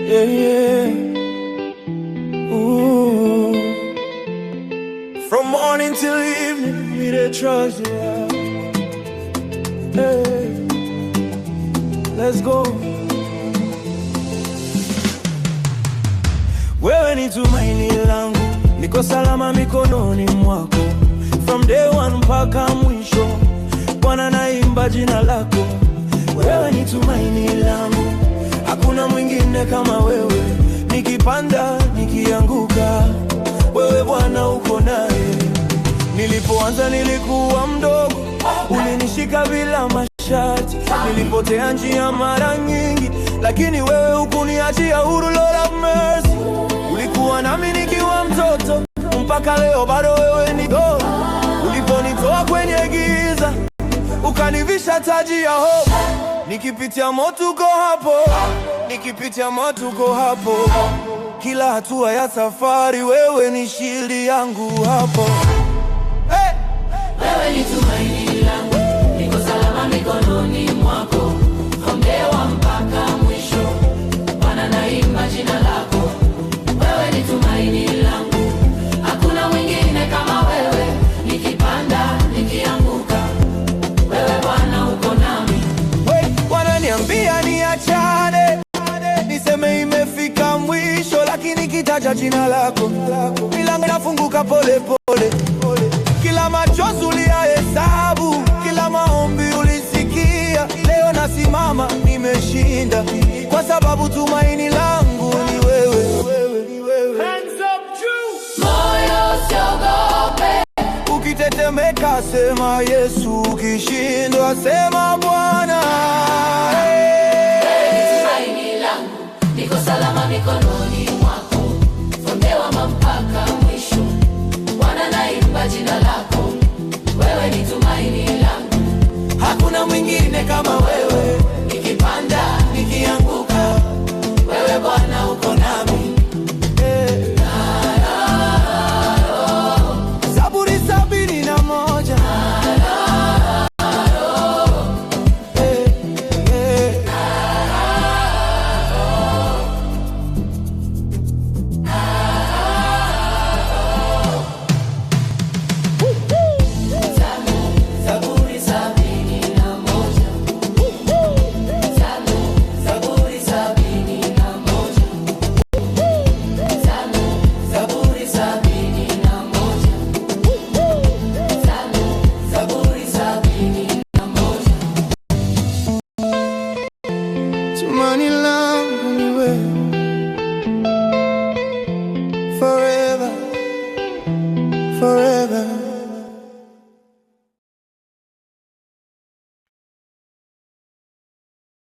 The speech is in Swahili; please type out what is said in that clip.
Yeah, yeah. Ooh. From morning till evening, we dey trust you. Hey, let's go. Wewe ni tumaini langu, niko salama mikononi mwako. From day one mpaka mwisho, Bwana naimba jina lako. Wewe ni tumaini langu, hakuna mwingine kama wewe. Nikipanda, nikianguka, wewe Bwana uko naye. Nilipoanza nilikuwa mdogo, ulinishika bila masharti. Nilipotea njia mara nyingi, lakini wewe hukuniachia huru. Lord have mercy. Ulikuwa nami nikiwa mtoto, mpaka leo bado wewe ni God. Uliponitoa kwenye giza, ukanivisha taji ya hope. Nikipitia moto uko hapo, nikipitia moto uko hapo. Kila hatua ya safari, wewe ni shindi yangu hapo. Hey! Wewe ni tumaini langu, niko salama mikononi mwako. From day one mpaka mwisho, Bwana naimba jina lako. Wewe ni tumaini langu, hakuna mwingine kama wewe. Nikipanda, nikianguka, wewe Bwana uko nami. Wananiambia niachane, niseme imefika mwisho, lakini kitaja jina lako, milango inafunguka pole pole. Kila machozi uliyahesabu, kila maombi ulisikia. Leo nasimama nimeshinda, kwa sababu tumaini langu ni wewe. Hands up juu. Moyo usiogope. Ukitetemeka sema Yesu, ukishindwa sema Bwana. Tumaini langu, niko salama mikononi mwako. From day one mpaka mwisho, Bwana naimba jina lako. Wewe ni tumaini langu, Hakuna mwingine kama wewe. nikipanda, nikianguka, wewe Bwana uko nami. Zaburi 71. Zaburi 71. Zaburi 71. Zaburi 71. Zaburi 71. Tumaini langu ni wewe. Forever, forever.